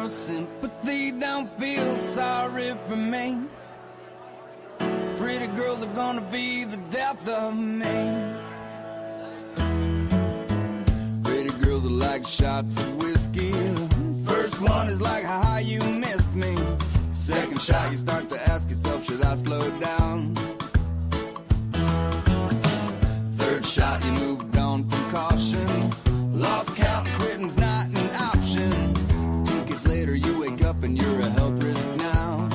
your sympathy, don't feel sorry for me. Pretty girls are gonna be the death of me. Pretty girls are like shots of whiskey. First one is like how you missed me. Second shot you start to ask yourself, should I slow down? Third shot you moved on from caution. Lost count, quitting's not an option. 2 kids later you wake up and you're a health risk now.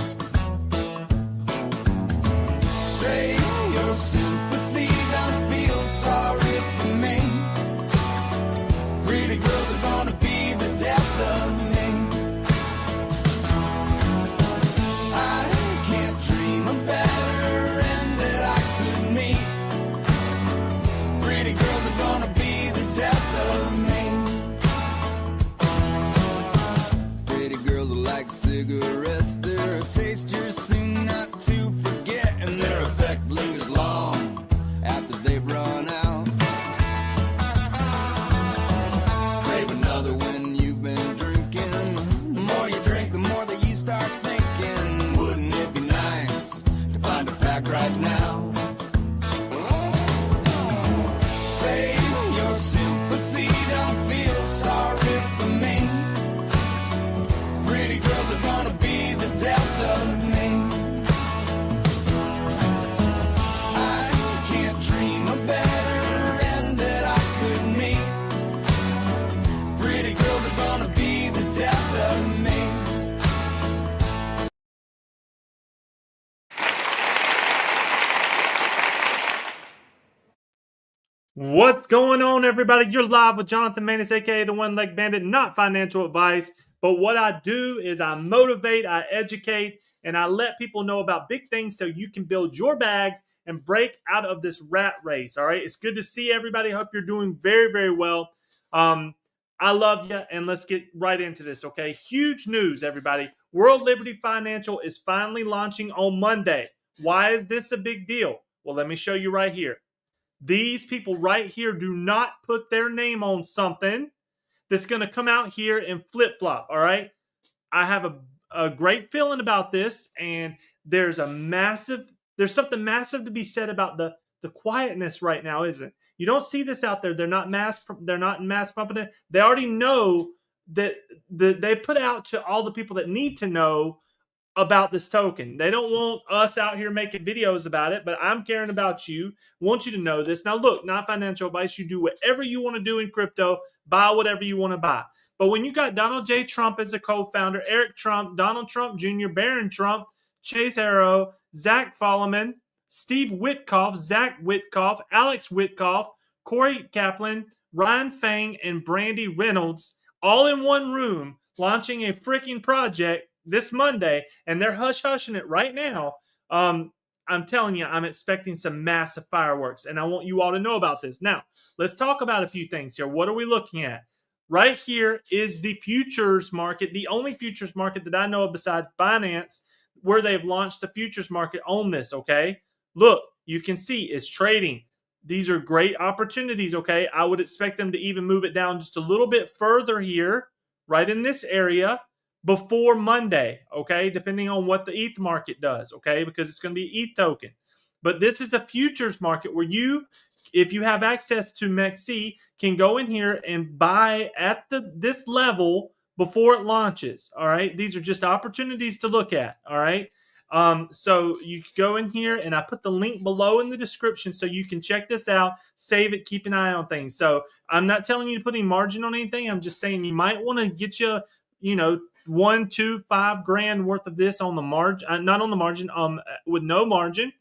Say your sympathy, don't feel sorry for me. Pretty girls are gonna be the death of me. I can't dream a better end that I could meet. Pretty girls are gonna be the death of me. Pretty girls are like cigarettes. They're a taste you're soon not to forget, and their effect lingers long after they've run out. Crave another when you've been drinking. The more you drink, the more that you start thinking, wouldn't it be nice to find a pack right now? Save your sympathy, don't feel sorry for me. Pretty girls are gonna be the death of me. I can't dream a better end that I could meet. Pretty girls are gonna be the death of me. What's going on, everybody? You're live with Jonathan Manus, aka the One Leg Bandit. Not financial advice, but what I do is I motivate, I educate, and I let people know about big things so you can build your bags and break out of this rat race. All right, it's good to see everybody. Hope you're doing very, very well. I love you, and let's get right into this. Okay, huge news, everybody. World Liberty Financial is finally launching on Monday. Why is this a big deal? Well, let me show you right here. These people right here do not put their name on something that's going to come out here and flip-flop, all right? I have a great feeling about this, and there's something massive to be said about the quietness right now, isn't it? You don't see this out there. They're not in mass pumping it. They already know that they put out to all the people that need to know about this token. They don't want us out here making videos about it, but I'm caring about you. Want you to know this. Now, look, not financial advice. You do whatever you want to do in crypto. Buy whatever you want to buy. But when you got Donald J. Trump as a co-founder, Eric Trump, Donald Trump Jr., Barron Trump, Chase Arrow, Zach Folleman, Steve Witkoff, Zach Witkoff, Alex Witkoff, Corey Kaplan, Ryan Fang, and Brandy Reynolds all in one room launching a freaking project this Monday, and they're hush-hushing it right now. I'm telling you, I'm expecting some massive fireworks, and I want you all to know about this. Now, let's talk about a few things here. What are we looking at? Right here is the futures market, the only futures market that I know of besides Binance, where they've launched the futures market on this, okay? Look, you can see it's trading. These are great opportunities, okay? I would expect them to even move it down just a little bit further here, right in this area, before Monday, okay, depending on what the ETH market does, okay, because it's going to be ETH token. But this is a futures market where you, if you have access to MEXC, can go in here and buy at this level before it launches, all right? These are just opportunities to look at, all right? So you can go in here, and I put the link below in the description so you can check this out, save it, keep an eye on things. So I'm not telling you to put any margin on anything. I'm just saying you might want to get you, $1, $2, $5 grand worth of this on the margin, not on the margin, with no margin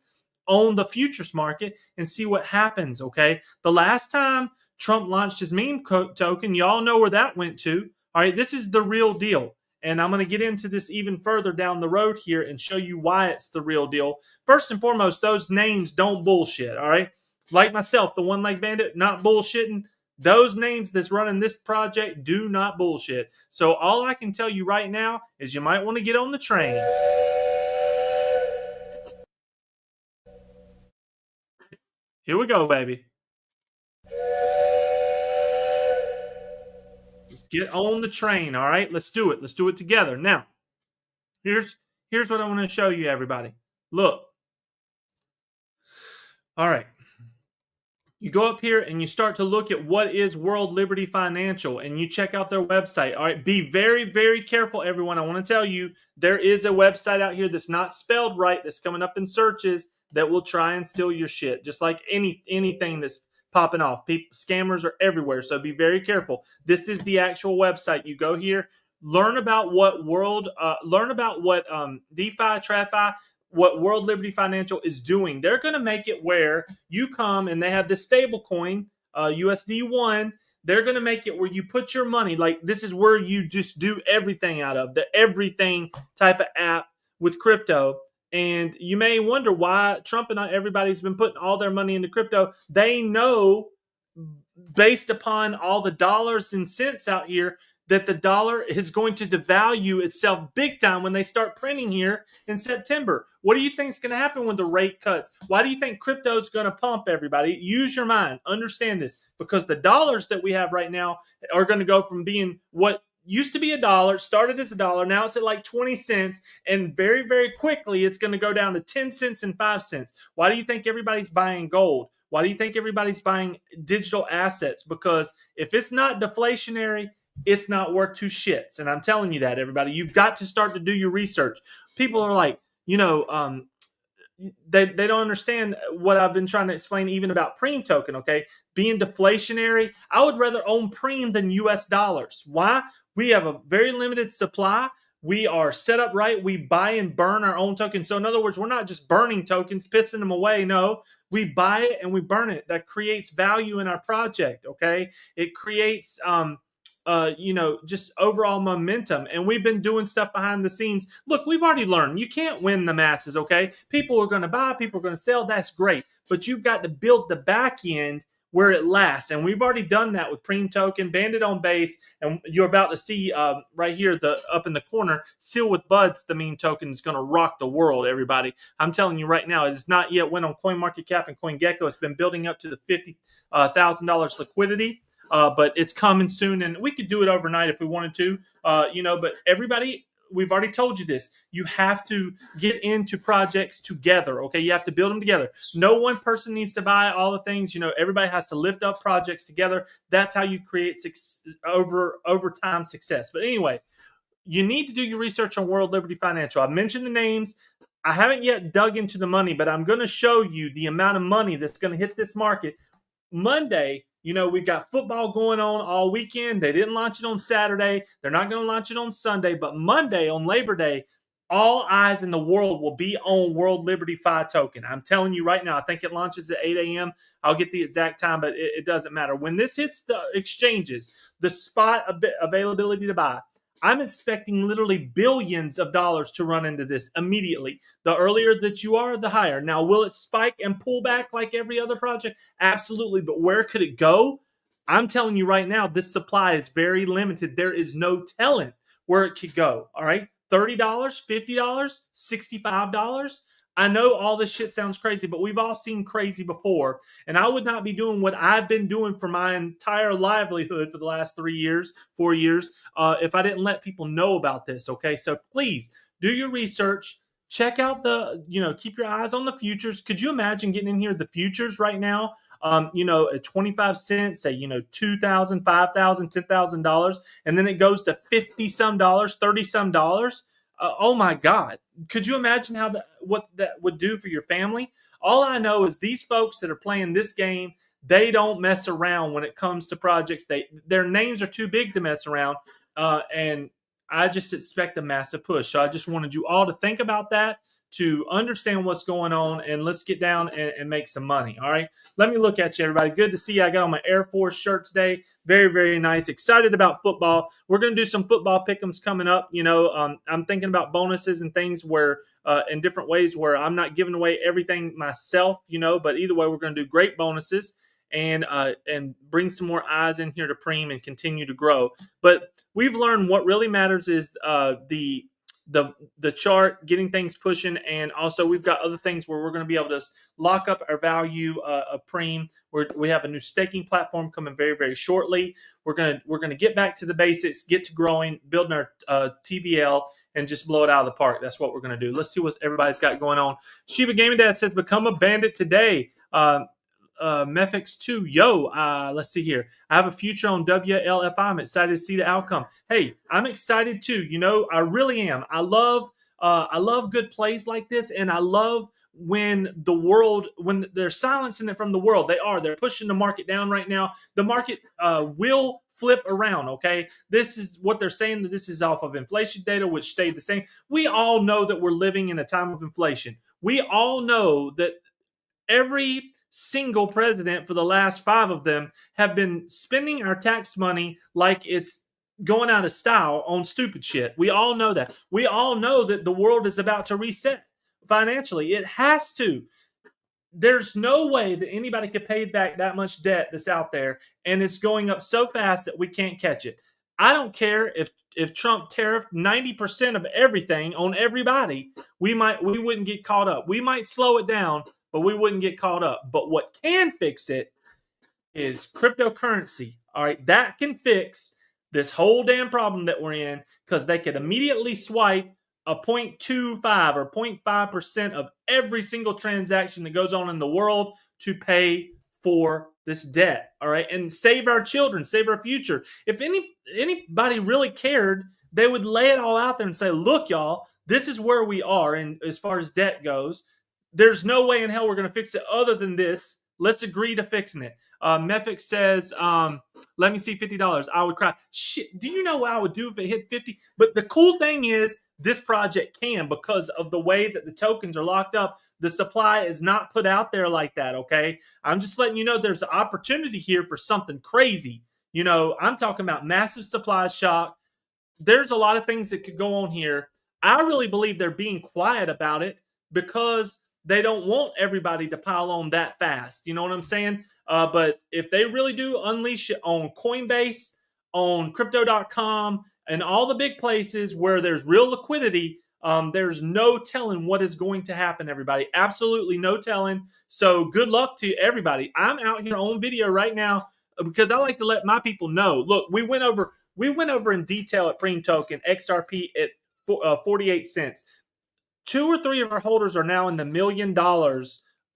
on the futures market and see what happens. Okay. The last time Trump launched his meme token, y'all know where that went to. All right. This is the real deal. And I'm going to get into this even further down the road here and show you why it's the real deal. First and foremost, those names don't bullshit. All right. Like myself, the One Leg Bandit, not bullshitting. Those names that's running this project do not bullshit. So all I can tell you right now is you might want to get on the train. Here we go, baby. Let's get on the train. All right, let's do it. Let's do it together. Now, here's what I want to show you, everybody. Look. All right. You go up here and you start to look at what is World Liberty Financial, and you check out their website. All right, be very, very careful, everyone. I want to tell you there is a website out here that's not spelled right, that's coming up in searches, that will try and steal your shit, just like anything that's popping off. Scammers are everywhere, so be very careful. This is the actual website. You go here, learn about what DeFi, TradFi, what World Liberty Financial is doing. They're going to make it where you come and they have this stable coin, USD1. They're going to make it where you put your money. Like, this is where you just do everything out of, the everything type of app with crypto. And you may wonder why Trump and everybody's been putting all their money into crypto. They know, based upon all the dollars and cents out here, that the dollar is going to devalue itself big time when they start printing here in September. What do you think is going to happen when the rate cuts? Why do you think crypto is going to pump, everybody? Use your mind. Understand this. Because the dollars that we have right now are going to go from being what used to be $1, started as $1, now it's at like 20 cents, and very, very quickly it's going to go down to 10 cents and 5 cents. Why do you think everybody's buying gold? Why do you think everybody's buying digital assets? Because if it's not deflationary, it's not worth two shits. And I'm telling you that, everybody. You've got to start to do your research. People are like, they don't understand what I've been trying to explain even about Preem token, okay? Being deflationary, I would rather own Preem than US dollars. Why? We have a very limited supply. We are set up right. We buy and burn our own tokens. So in other words, we're not just burning tokens, pissing them away. No, we buy it and we burn it. That creates value in our project, okay? It creates just overall momentum. And we've been doing stuff behind the scenes. Look, we've already learned you can't win the masses, okay? People are going to buy, people are going to sell. That's great. But you've got to build the back end where it lasts. And we've already done that with Preem token, Bandit on base. And you're about to see right here, up in the corner, Seal with Buds, the meme token is going to rock the world, everybody. I'm telling you right now, it has not yet went on CoinMarketCap and CoinGecko. It's been building up to the $50,000 liquidity. But it's coming soon, and we could do it overnight if we wanted to, but everybody, we've already told you this. You have to get into projects together, okay? You have to build them together. No one person needs to buy all the things. Everybody has to lift up projects together. That's how you create over time success. But anyway, you need to do your research on World Liberty Financial. I've mentioned the names. I haven't yet dug into the money, but I'm going to show you the amount of money that's going to hit this market. Monday, we've got football going on all weekend. They didn't launch it on Saturday. They're not going to launch it on Sunday. But Monday, on Labor Day, all eyes in the world will be on World Liberty Fi token. I'm telling you right now, I think it launches at 8 a.m. I'll get the exact time, but it doesn't matter. When this hits the exchanges, the spot availability to buy, I'm expecting literally billions of dollars to run into this immediately. The earlier that you are, the higher. Now, will it spike and pull back like every other project? Absolutely. But where could it go? I'm telling you right now, this supply is very limited. There is no telling where it could go. All right. $30, $50, $65. I know all this shit sounds crazy, but we've all seen crazy before. And I would not be doing what I've been doing for my entire livelihood for the last 4 years, if I didn't let people know about this. Okay. So please do your research. Check out keep your eyes on the futures. Could you imagine getting in here the futures right now? At 25 cents, say, $2,000, $5,000, $10,000, and then it goes to 50 some dollars, 30 some dollars. Oh my God. Could you imagine what that would do for your family? All I know is these folks that are playing this game, they don't mess around when it comes to projects. Their names are too big to mess around. And I just expect a massive push. So I just wanted you all to think about that, to understand what's going on, and let's get down and make some money. All right. Let me look at you, everybody. Good to see you. I got on my Air Force shirt today. Very, very nice. Excited about football. We're going to do some football pick'ems coming up. I'm thinking about bonuses and things where, in different ways where I'm not giving away everything myself, but either way, we're going to do great bonuses and bring some more eyes in here to Preem and continue to grow. But we've learned what really matters is the the chart, getting things pushing, and also we've got other things where we're going to be able to lock up our value of Preem. We have a new staking platform coming very, very shortly. We're gonna get back to the basics, get to growing, building our TVL, and just blow it out of the park. That's what we're gonna do. Let's see what everybody's got going on. Shiva Gaming Dad says, "Become a bandit today." MEXC2, let's see here. I have a future on Wlfi. I'm excited to see the outcome. Hey, I'm excited too. I really am. I love good plays like this, and I love when they're silencing it from the world. They're pushing the market down right now. The market will flip around. Okay, this is what they're saying, that this is off of inflation data, which stayed the same. We all know that we're living in a time of inflation. We all know that every single president for the last 5 of them have been spending our tax money like it's going out of style on stupid shit. We all know that. We all know that the world is about to reset financially. It has to. There's no way that anybody could pay back that much debt that's out there, and it's going up so fast that we can't catch it. I don't care if Trump tariffed 90% of everything on everybody. We wouldn't get caught up. We might slow it down, but we wouldn't get caught up. But what can fix it is cryptocurrency. All right, that can fix this whole damn problem that we're in, because they could immediately swipe a 0.25 or 0.5% of every single transaction that goes on in the world to pay for this debt. All right, and save our children, save our future. If anybody really cared, they would lay it all out there and say, look, y'all, this is where we are, and as far as debt goes, there's no way in hell we're going to fix it other than this. Let's agree to fixing it. Mephic says, let me see $50. I would cry. Shit, do you know what I would do if it hit 50? But the cool thing is, this project can, because of the way that the tokens are locked up. The supply is not put out there like that, okay? I'm just letting you know there's an opportunity here for something crazy. I'm talking about massive supply shock. There's a lot of things that could go on here. I really believe they're being quiet about it because they don't want everybody to pile on that fast. You know what I'm saying? But if they really do unleash it on Coinbase, on crypto.com, and all the big places where there's real liquidity, there's no telling what is going to happen, everybody. Absolutely no telling. So good luck to everybody. I'm out here on video right now because I like to let my people know. Look, we went over in detail at Preem Token, XRP at 48 cents. 2 or 3 of our holders are now in the $1 million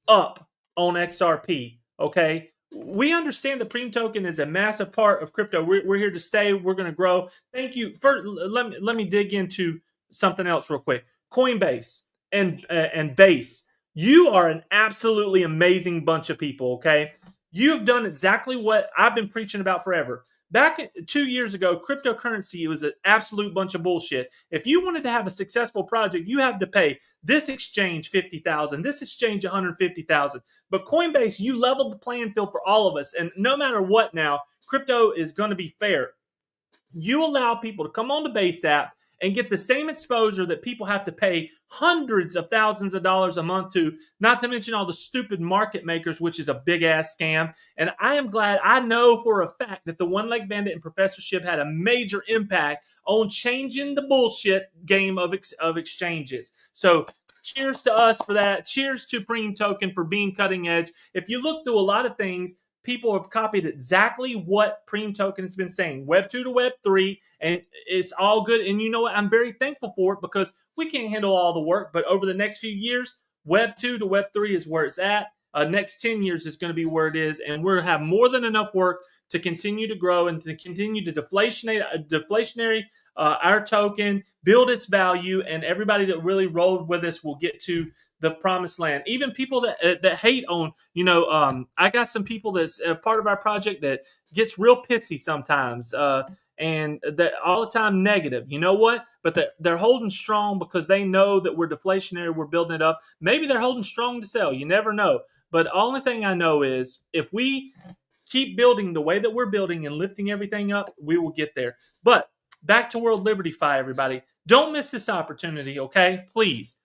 up on XRP. Okay, we understand the Preem Token is a massive part of crypto. We're here to stay. We're going to grow. Thank you. First, let me dig into something else real quick. Coinbase and Base. You are an absolutely amazing bunch of people. Okay, you have done exactly what I've been preaching about forever. Back 2 years ago, cryptocurrency was an absolute bunch of bullshit. If you wanted to have a successful project, you had to pay this exchange $50,000, this exchange $150,000. But Coinbase, you leveled the playing field for all of us. And no matter what now, crypto is going to be fair. You allow people to come on the Base app and get the same exposure that people have to pay hundreds of thousands of dollars a month to, not to mention all the stupid market makers, which is a big-ass scam. And I am glad, I know for a fact that the One Leg Bandit and Professorship had a major impact on changing the bullshit game of exchanges. So cheers to us for that. Cheers to Preem Token for being cutting edge. If you look through a lot of things, people have copied exactly what Preem Token has been saying, Web 2 to Web 3, and it's all good. And you know what? I'm very thankful for it because we can't handle all the work. But over the next few years, Web 2 to Web 3 is where it's at. Next 10 years is going to be where it is. And we'll have more than enough work to continue to grow and to continue to deflationary our token, build its value, and everybody that really rolled with us will get to the promised land. Even people that hate on, I got some people that's part of our project that gets real pissy sometimes, and that all the time negative. You know what? But they're holding strong because they know that we're deflationary. We're building it up. Maybe they're holding strong to sell. You never know. But the only thing I know is if we keep building the way that we're building and lifting everything up, we will get there. But back to World Liberty Fi, everybody. Don't miss this opportunity, okay? Please.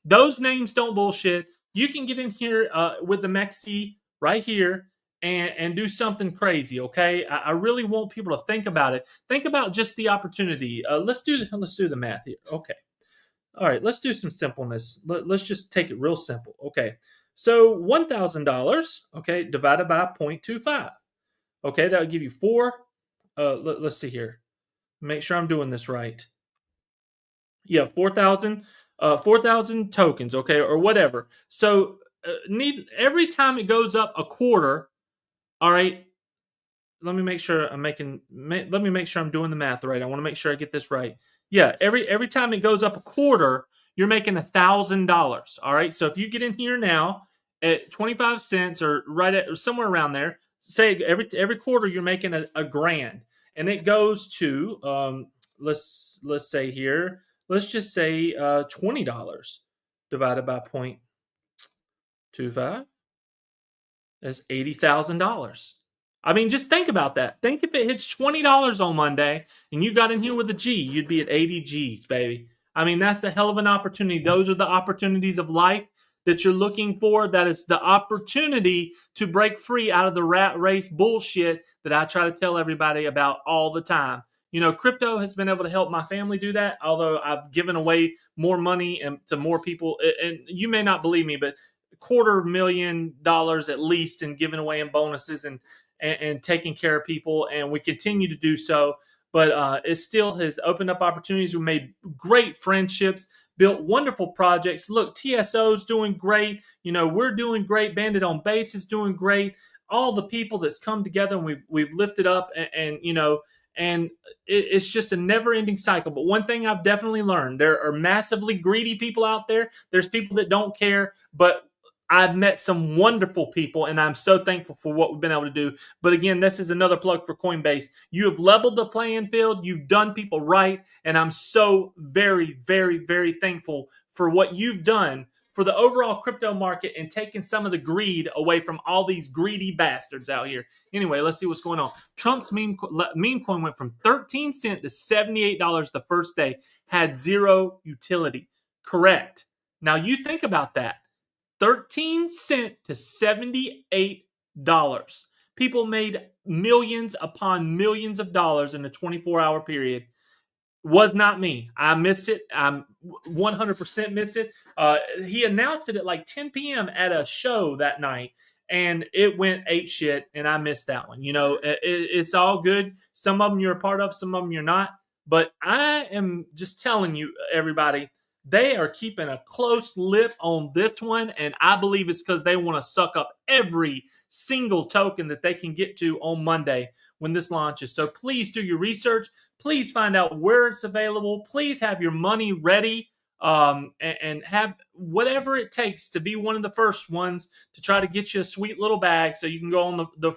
Those names don't bullshit. You can get in here with the MEXC right here and do something crazy, okay? I really want people to think about it. Think about just the opportunity. Let's do the math here. Okay. All right, let's do some simpleness. Let's just take it real simple. Okay, so $1,000, okay, divided by 0.25. Okay, that would give you four. Let's see here. Make sure I'm doing this right. Yeah, 4,000, 4,000 tokens. Okay, or whatever. So need every time it goes up a quarter. All right, let me make sure I'm let me make sure I'm doing the math right. I want to make sure I get this right. Yeah, every time it goes up a quarter, you're making $1,000. All right. So if you get in here now at 25 cents or right at or somewhere around there, say every quarter you're making a grand, and it goes to let's say here, let's just say $20 divided by 0.25. That's $80,000. I mean, just think about that. Think if it hits $20 on Monday and you got in here with a G, you'd be at 80 G's, baby. I mean, that's a hell of an opportunity. Those are the opportunities of life that you're looking for. That is the opportunity to break free out of the rat race bullshit that I try to tell everybody about all the time. You know, crypto has been able to help my family do that, although I've given away more money to more people. And you may not believe me, but $250,000 at least in giving away in bonuses and taking care of people, and we continue to do so. But it still has opened up opportunities. We made great friendships, built wonderful projects. Look, TSO's doing great. You know, we're doing great. Bandit on Base is doing great. All the people that's come together and we've lifted up, and you know, and it's just a never-ending cycle. But one thing I've definitely learned: there are massively greedy people out there. There's people that don't care, but I've met some wonderful people, and I'm so thankful for what we've been able to do. But again, this is another plug for Coinbase. You have leveled the playing field. You've done people right, and I'm so very, very, very thankful for what you've done for the overall crypto market and taking some of the greed away from all these greedy bastards out here. Anyway, let's see what's going on. Trump's meme coin went from 13 cents to $78 the first day, had zero utility. Correct. Now you think about that. 13 cents to $78. People made millions upon millions of dollars in a 24-hour period. Was not me. I missed it. I'm 100% missed it. He announced it at like 10 p.m. at a show that night, and it went ape shit, and I missed that one. You know, it's all good. Some of them you're a part of, some of them you're not. But I am just telling you, everybody, they are keeping a close lip on this one, and I believe it's because they want to suck up every single token that they can get to on Monday when this launches. So please do your research. Please find out where it's available. Please have your money ready, and have whatever it takes to be one of the first ones to try to get you a sweet little bag so you can go on the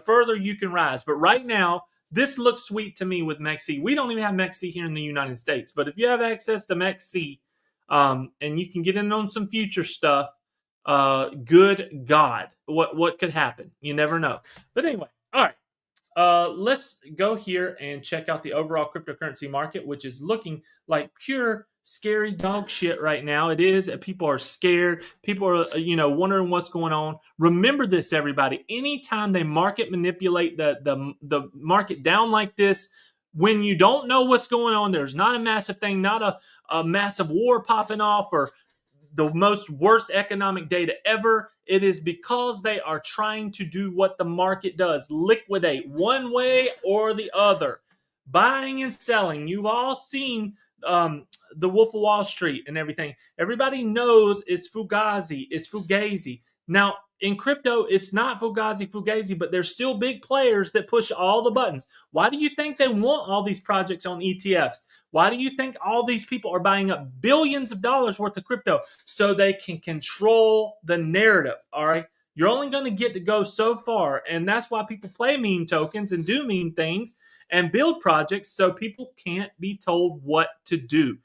further you can rise. But right now, this looks sweet to me with MEXC. We don't even have MEXC here in the United States, but if you have access to MEXC, and you can get in on some future stuff, good God, what could happen? You never know. But anyway, all right. Let's go here and check out the overall cryptocurrency market, which is looking like pure scary dog shit right now. It is. People are scared. People are, wondering what's going on. Remember this, everybody. Anytime they market manipulate the market down like this, when you don't know what's going on, there's not a massive thing, not a massive war popping off or the most worst economic data ever. It is because they are trying to do what the market does, liquidate one way or the other, buying and selling. You've all seen the Wolf of Wall Street and everything. Everybody knows it's Fugazi. Now, in crypto, it's not Fugazi, but there's still big players that push all the buttons. Why do you think they want all these projects on ETFs? Why do you think all these people are buying up billions of dollars worth of crypto? So they can control the narrative, all right? You're only going to get to go so far, and that's why people play meme tokens and do meme things and build projects so people can't be told what to do.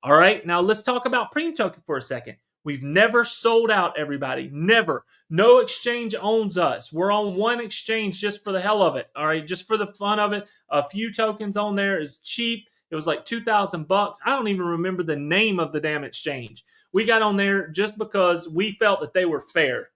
All right, now let's talk about Preem token for a second. We've never sold out, everybody. Never. No exchange owns us. We're on one exchange just for the hell of it. All right, just for the fun of it. A few tokens on there is cheap. It was like $2,000. I don't even remember the name of the damn exchange. We got on there just because we felt that they were fair,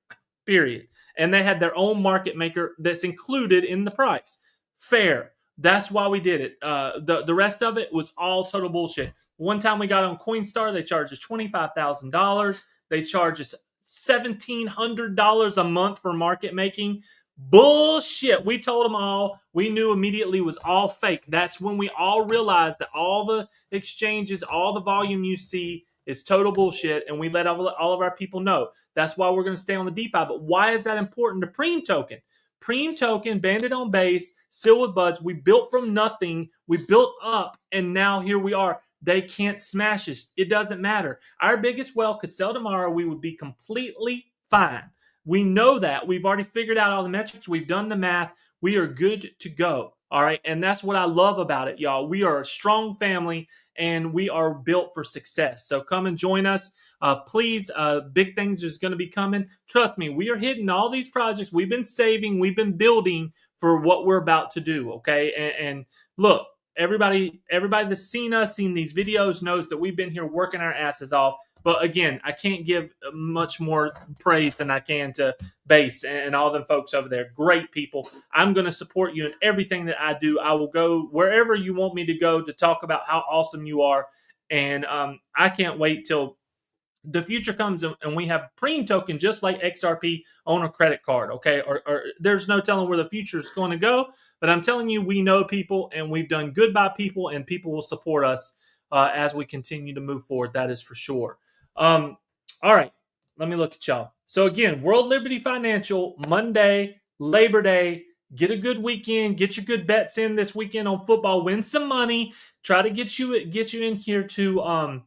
period. And they had their own market maker that's included in the price. Fair. That's why we did it. The rest of it was all total bullshit. One time we got on Coinstar, they charged us $25,000. They charged us $1,700 a month for market making. Bullshit. We told them all. We knew immediately was all fake. That's when we all realized that all the exchanges, all the volume you see is total bullshit, and we let all of our people know. That's why we're going to stay on the DeFi. But why is that important to Preem token? Preem token, banded on base, still with buds. We built from nothing. We built up, and now here we are. They can't smash us. It doesn't matter. Our biggest whale could sell tomorrow. We would be completely fine. We know that. We've already figured out all the metrics. We've done the math. We are good to go. All right. And that's what I love about it, y'all. We are a strong family and we are built for success. So come and join us. Please, big things is going to be coming. Trust me, we are hitting all these projects. We've been saving, we've been building for what we're about to do. Okay. And look, everybody that's seen us, seen these videos knows that we've been here working our asses off. But again, I can't give much more praise than I can to Base and all them folks over there. Great people. I'm going to support you in everything that I do. I will go wherever you want me to go to talk about how awesome you are. And I can't wait till the future comes and we have Preem token just like XRP on a credit card, okay? Or there's no telling where the future is going to go. But I'm telling you, we know people and we've done good by people, and people will support us as we continue to move forward. That is for sure. All right, let me look at y'all. So again, World Liberty Financial, Monday, Labor Day. Get a good weekend. Get your good bets in this weekend on football. Win some money. Try to get you in here to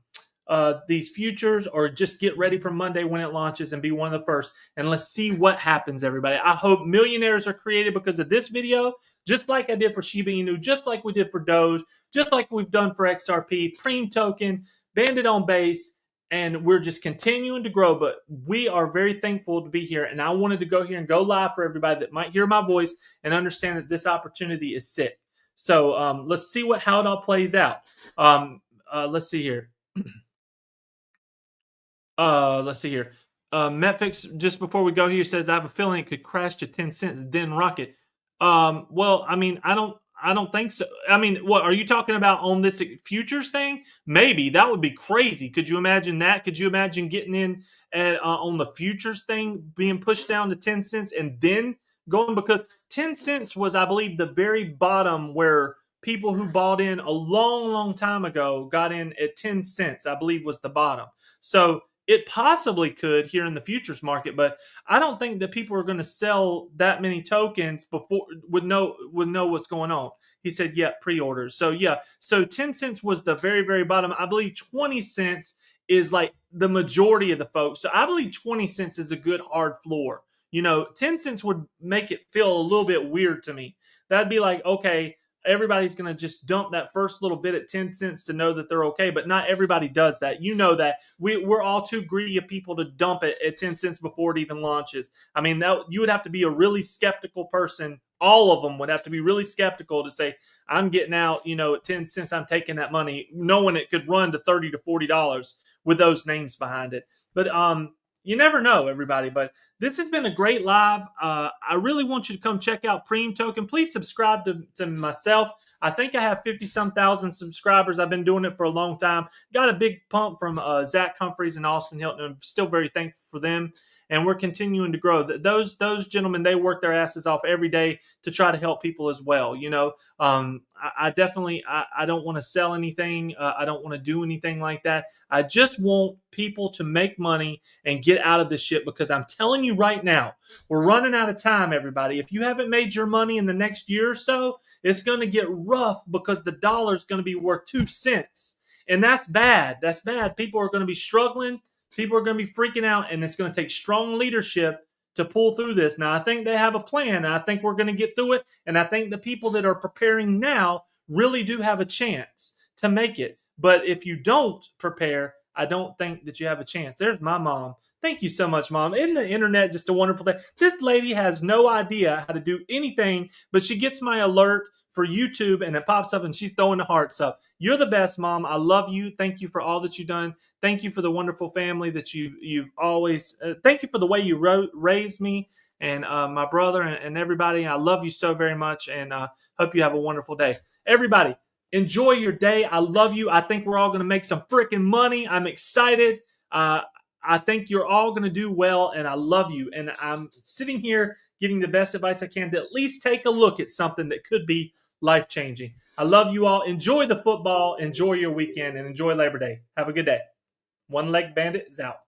these futures, or just get ready for Monday when it launches and be one of the first. And let's see what happens, everybody. I hope millionaires are created because of this video, just like I did for Shiba Inu, just like we did for Doge, just like we've done for XRP, Preem token, banded on base. And we're just continuing to grow, but we are very thankful to be here. And I wanted to go here and go live for everybody that might hear my voice and understand that this opportunity is sick. So let's see how it all plays out. Let's see here. Let's see here. Metfix, just before we go here, says, I have a feeling it could crash to 10 cents, then rocket. Well, I mean, I don't think so. I mean, what are you talking about on this futures thing? Maybe that would be crazy. Could you imagine that? Could you imagine getting in on the futures thing being pushed down to 10 cents and then going? Because 10 cents was, I believe, the very bottom where people who bought in a long time ago got in at 10 cents, I believe was the bottom. So it possibly could here in the futures market, but I don't think that people are going to sell that many tokens before would know what's going on. He said, yeah, pre-orders. So yeah, so 10 cents was the very, very bottom. I believe 20 cents is like the majority of the folks. So I believe 20 cents is a good hard floor. 10 cents would make it feel a little bit weird to me. That'd be like, okay, everybody's going to just dump that first little bit at 10 cents to know that they're okay. But not everybody does that. You know that. We're all too greedy of people to dump it at 10 cents before it even launches. I mean, you would have to be a really skeptical person. All of them would have to be really skeptical to say, I'm getting out, at 10 cents, I'm taking that money, knowing it could run to $30 to $40 with those names behind it. But you never know, everybody. But this has been a great live. I really want you to come check out Preem token. Please subscribe to myself. I think I have 50-some thousand subscribers. I've been doing it for a long time. Got a big pump from Zach Humphreys and Austin Hilton. I'm still very thankful for them. And we're continuing to grow. Those gentlemen, they work their asses off every day to try to help people as well. I definitely, I don't want to sell anything. I don't want to do anything like that. I just want people to make money and get out of this shit, because I'm telling you right now, we're running out of time, everybody. If you haven't made your money in the next year or so, it's going to get rough, because the dollar is going to be worth 2 cents. And that's bad. That's bad. People are going to be struggling. People are going to be freaking out, and it's going to take strong leadership to pull through this. Now, I think they have a plan, and I think we're going to get through it, and I think the people that are preparing now really do have a chance to make it. But if you don't prepare, I don't think that you have a chance. There's my mom. Thank you so much, Mom. Isn't the internet just a wonderful thing? This lady has no idea how to do anything, but she gets my alert for YouTube, and it pops up, and she's throwing the hearts up. You're the best, Mom. I love you. Thank you for all that you've done. Thank you for the wonderful family that you've always. Thank you for the way you raised me. and my brother and everybody. I love you so very much, and hope you have a wonderful day. Everybody, enjoy your day. I love you. I think we're all going to make some freaking money. I'm excited. I think you're all going to do well, and I love you. And I'm sitting here giving the best advice I can to at least take a look at something that could be life-changing. I love you all. Enjoy the football. Enjoy your weekend, and enjoy Labor Day. Have a good day. One Leg Bandit is out.